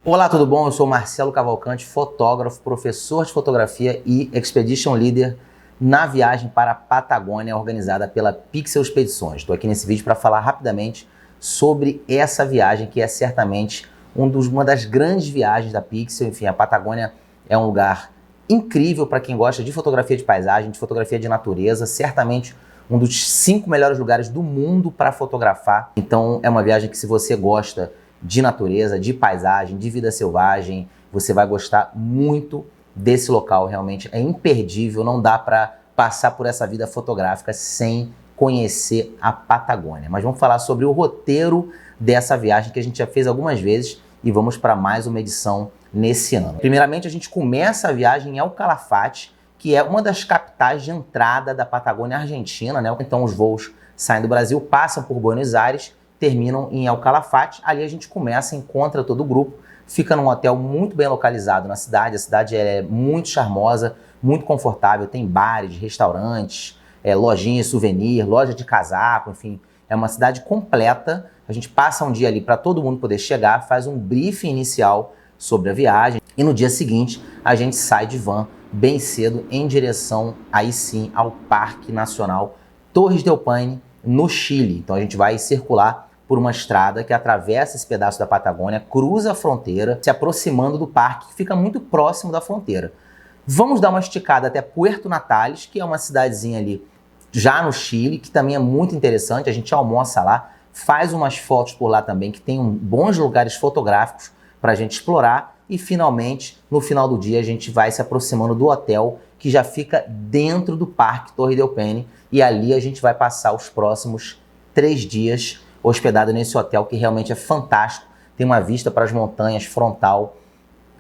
Olá, tudo bom? Eu sou Marcelo Cavalcante, fotógrafo, professor de fotografia e Expedition Leader na viagem para a Patagônia organizada pela Pixel Expedições. Estou aqui nesse vídeo para falar rapidamente sobre essa viagem que é certamente uma das grandes viagens da Pixel. Enfim, a Patagônia é um lugar incrível para quem gosta de fotografia de paisagem, de fotografia de natureza, certamente um dos 5 melhores lugares do mundo para fotografar. Então é uma viagem que, se você gosta de natureza, de paisagem, de vida selvagem, você vai gostar muito desse local. Realmente é imperdível, não dá para passar por essa vida fotográfica sem conhecer a Patagônia. Mas vamos falar sobre o roteiro dessa viagem que a gente já fez algumas vezes e vamos para mais uma edição nesse ano. Primeiramente, a gente começa a viagem em El Calafate, que é uma das capitais de entrada da Patagônia Argentina, né? Então os voos saem do Brasil, passam por Buenos Aires, terminam em El Calafate. Ali a gente começa, encontra todo o grupo, fica num hotel muito bem localizado na cidade. A cidade é muito charmosa, muito confortável, tem bares, restaurantes, lojinha de souvenir, loja de casaco, enfim, é uma cidade completa. A gente passa um dia ali para todo mundo poder chegar, faz um briefing inicial sobre a viagem e no dia seguinte a gente sai de van bem cedo em direção, aí sim, ao Parque Nacional Torres del Paine, no Chile. Então a gente vai circular por uma estrada que atravessa esse pedaço da Patagônia, cruza a fronteira, se aproximando do parque, que fica muito próximo da fronteira. Vamos dar uma esticada até Puerto Natales, que é uma cidadezinha ali já no Chile, que também é muito interessante. A gente almoça lá, faz umas fotos por lá também, que tem bons lugares fotográficos para a gente explorar. E finalmente, no final do dia, a gente vai se aproximando do hotel, que já fica dentro do Parque Torre del Paine, e ali a gente vai passar os próximos 3 dias hospedado nesse hotel, que realmente é fantástico, tem uma vista para as montanhas frontal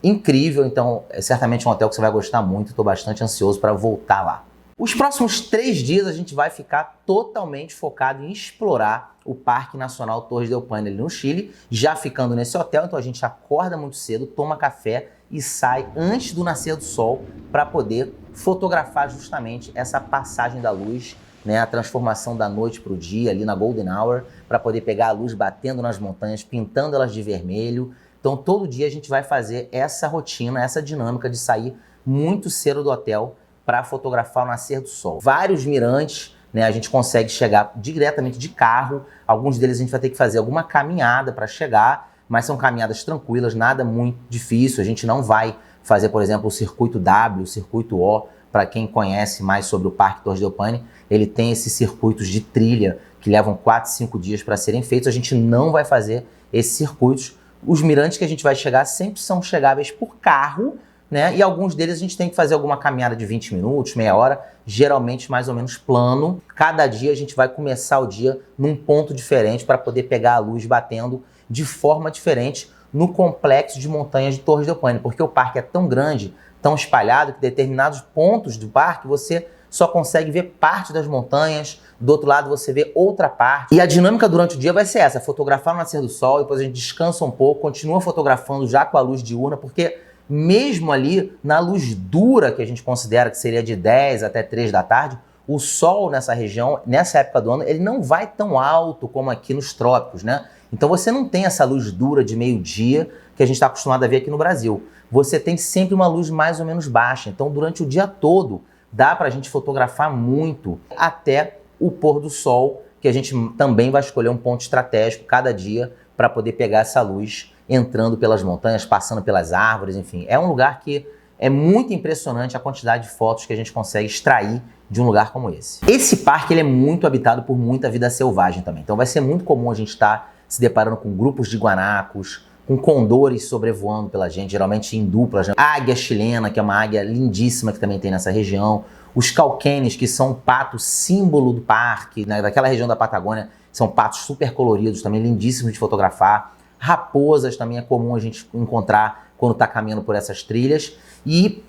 incrível. Então é certamente um hotel que você vai gostar muito. Estou bastante ansioso para voltar lá. Os próximos 3 dias a gente vai ficar totalmente focado em explorar o Parque Nacional Torres del Paine ali no Chile, já ficando nesse hotel. Então a gente acorda muito cedo, toma café e sai antes do nascer do sol para poder fotografar justamente essa passagem da luz, né, a transformação da noite para o dia ali na Golden Hour, para poder pegar a luz batendo nas montanhas, pintando elas de vermelho. Então todo dia a gente vai fazer essa rotina, essa dinâmica de sair muito cedo do hotel para fotografar o nascer do sol. Vários mirantes, né, a gente consegue chegar diretamente de carro. Alguns deles a gente vai ter que fazer alguma caminhada para chegar, mas são caminhadas tranquilas, nada muito difícil. A gente não vai fazer, por exemplo, o circuito W, o circuito O. Para quem conhece mais sobre o Parque Torres del Paine, ele tem esses circuitos de trilha que levam 4, 5 dias para serem feitos. A gente não vai fazer esses circuitos. Os mirantes que a gente vai chegar sempre são chegáveis por carro, né? E alguns deles a gente tem que fazer alguma caminhada de 20 minutos, meia hora, geralmente mais ou menos plano. Cada dia a gente vai começar o dia num ponto diferente para poder pegar a luz batendo de forma diferente no complexo de montanhas de Torres del Paine, porque o parque é tão grande, tão espalhado, que determinados pontos do parque você só consegue ver parte das montanhas, do outro lado você vê outra parte. E a dinâmica durante o dia vai ser essa: fotografar o nascer do sol, depois a gente descansa um pouco, continua fotografando já com a luz diurna, porque mesmo ali na luz dura, que a gente considera que seria de 10 até 3 da tarde, o sol nessa região, nessa época do ano, ele não vai tão alto como aqui nos trópicos, né? Então você não tem essa luz dura de meio-dia que a gente está acostumado a ver aqui no Brasil. Você tem sempre uma luz mais ou menos baixa. Então durante o dia todo dá para a gente fotografar muito até o pôr do sol, que a gente também vai escolher um ponto estratégico cada dia para poder pegar essa luz entrando pelas montanhas, passando pelas árvores, enfim. É um lugar que é muito impressionante a quantidade de fotos que a gente consegue extrair de um lugar como esse. Esse parque ele é muito habitado por muita vida selvagem também. Então vai ser muito comum a gente estar se deparando com grupos de guanacos, com condores sobrevoando pela gente, geralmente em duplas, né? A águia chilena, que é uma águia lindíssima que também tem nessa região. Os cauquenes, que são um pato símbolo do parque, né? Daquela região da Patagônia, são patos super coloridos, também lindíssimos de fotografar. Raposas também é comum a gente encontrar quando está caminhando por essas trilhas. E,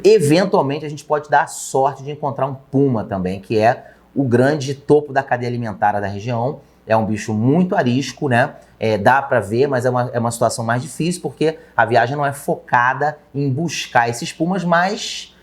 eventualmente, a gente pode dar a sorte de encontrar um puma também, que é o grande topo da cadeia alimentar da região. É um bicho muito arisco, né? Dá para ver, mas é uma situação mais difícil, porque a viagem não é focada em buscar esses pumas, mas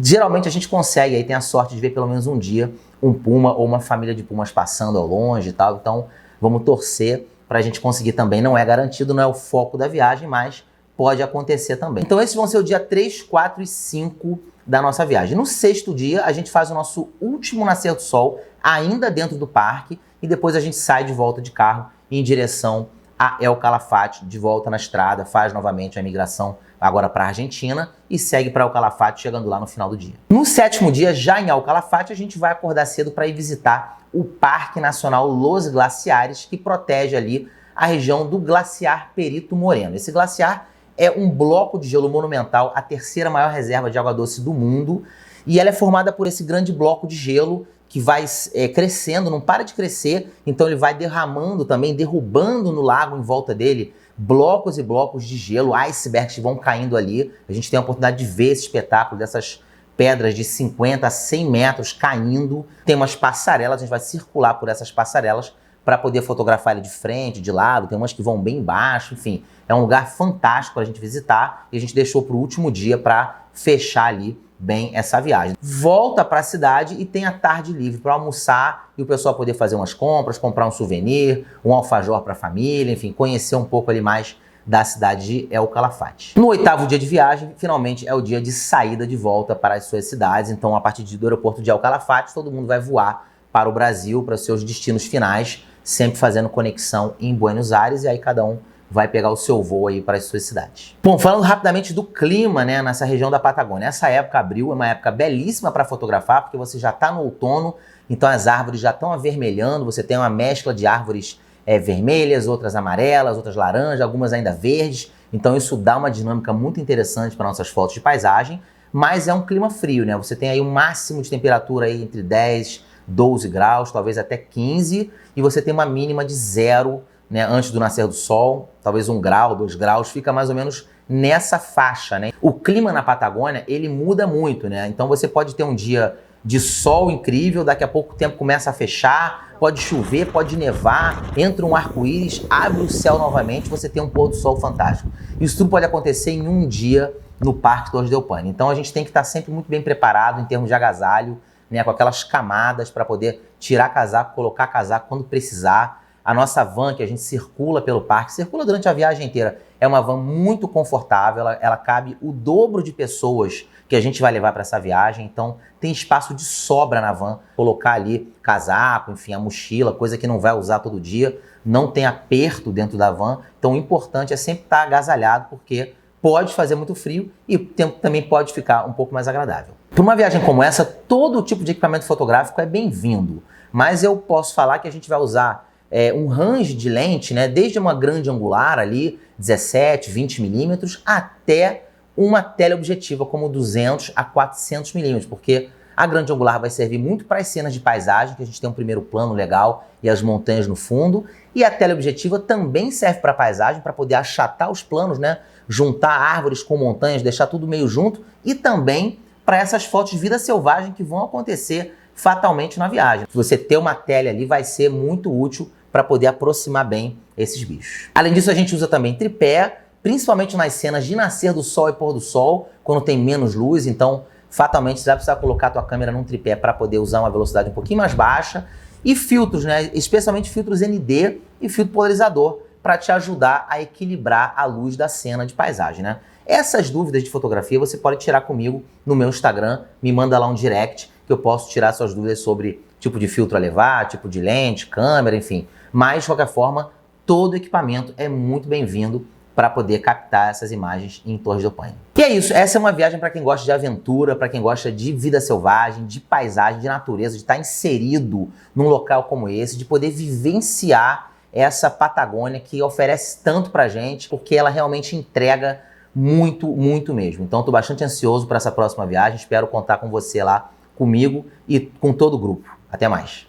geralmente a gente consegue, aí tem a sorte de ver pelo menos um dia um puma ou uma família de pumas passando ao longe e tal. Então vamos torcer para a gente conseguir também. Não é garantido, não é o foco da viagem, mas pode acontecer também. Então esses vão ser o dia 3, 4 e 5 da nossa viagem. No 6º dia, a gente faz o nosso último nascer do sol, ainda dentro do parque, e depois a gente sai de volta de carro em direção a El Calafate, de volta na estrada, faz novamente a migração agora para a Argentina e segue para El Calafate, chegando lá no final do dia. No 7º dia, já em El Calafate, a gente vai acordar cedo para ir visitar o Parque Nacional Los Glaciares, que protege ali a região do Glaciar Perito Moreno. Esse glaciar é um bloco de gelo monumental, a 3ª maior reserva de água doce do mundo, e ela é formada por esse grande bloco de gelo que vai crescendo, não para de crescer, então ele vai derramando também, derrubando no lago em volta dele blocos e blocos de gelo, icebergs que vão caindo ali. A gente tem a oportunidade de ver esse espetáculo dessas pedras de 50 a 100 metros caindo. Tem umas passarelas, a gente vai circular por essas passarelas para poder fotografar ele de frente, de lado, tem umas que vão bem baixo, enfim. É um lugar fantástico para a gente visitar e a gente deixou para o último dia para fechar ali bem essa viagem. Volta para a cidade e tem a tarde livre para almoçar e o pessoal poder fazer umas compras, comprar um souvenir, um alfajor para a família, enfim, conhecer um pouco ali mais da cidade de El Calafate. No 8º dia de viagem, finalmente é o dia de saída de volta para as suas cidades, então a partir do aeroporto de El Calafate, todo mundo vai voar para o Brasil, para seus destinos finais, sempre fazendo conexão em Buenos Aires, e aí cada um vai pegar o seu voo aí para as suas cidades. Bom, falando rapidamente do clima, né, nessa região da Patagônia. Essa época, abril, é uma época belíssima para fotografar, porque você já está no outono, então as árvores já estão avermelhando, você tem uma mescla de árvores vermelhas, outras amarelas, outras laranjas, algumas ainda verdes, então isso dá uma dinâmica muito interessante para nossas fotos de paisagem, mas é um clima frio, né? Você tem aí um máximo de temperatura aí entre 10, 12 graus, talvez até 15, e você tem uma mínima de 0, né, antes do nascer do sol, talvez 1 grau, 2 graus, fica mais ou menos nessa faixa, né? O clima na Patagônia, ele muda muito, né? Então você pode ter um dia de sol incrível, daqui a pouco o tempo começa a fechar, pode chover, pode nevar, entra um arco-íris, abre o céu novamente, você tem um pôr do sol fantástico. Isso tudo pode acontecer em um dia no Parque Torres del Paine. Então a gente tem que estar sempre muito bem preparado em termos de agasalho, né, com aquelas camadas para poder tirar casaco, colocar casaco quando precisar. A nossa van, que a gente circula pelo parque, circula durante a viagem inteira, é uma van muito confortável, ela cabe o dobro de pessoas que a gente vai levar para essa viagem, então tem espaço de sobra na van, colocar ali casaco, enfim, a mochila, coisa que não vai usar todo dia, não tem aperto dentro da van, então o importante é sempre estar agasalhado, porque pode fazer muito frio e o tempo também pode ficar um pouco mais agradável. Para uma viagem como essa, todo tipo de equipamento fotográfico é bem-vindo, mas eu posso falar que a gente vai usar um range de lente, né, desde uma grande angular ali, 17, 20 milímetros, até uma teleobjetiva como 200 a 400 milímetros, porque a grande angular vai servir muito para as cenas de paisagem, que a gente tem um primeiro plano legal e as montanhas no fundo, e a teleobjetiva também serve para paisagem, para poder achatar os planos, né, juntar árvores com montanhas, deixar tudo meio junto, e também para essas fotos de vida selvagem que vão acontecer fatalmente na viagem. Você ter uma tele ali vai ser muito útil para poder aproximar bem esses bichos. Além disso, a gente usa também tripé, principalmente nas cenas de nascer do sol e pôr do sol, quando tem menos luz, então fatalmente você vai precisar colocar a tua câmera num tripé para poder usar uma velocidade um pouquinho mais baixa, e filtros, né, especialmente filtros ND e filtro polarizador, para te ajudar a equilibrar a luz da cena de paisagem, né? Essas dúvidas de fotografia você pode tirar comigo no meu Instagram, me manda lá um direct que eu posso tirar suas dúvidas sobre tipo de filtro a levar, tipo de lente, câmera, enfim. Mas, de qualquer forma, todo equipamento é muito bem-vindo para poder captar essas imagens em Torres del Paine. E é isso, essa é uma viagem para quem gosta de aventura, para quem gosta de vida selvagem, de paisagem, de natureza, de estar inserido num local como esse, de poder vivenciar essa Patagônia que oferece tanto pra gente, porque ela realmente entrega muito, muito mesmo. Então, estou bastante ansioso para essa próxima viagem, espero contar com você lá, comigo e com todo o grupo. Até mais!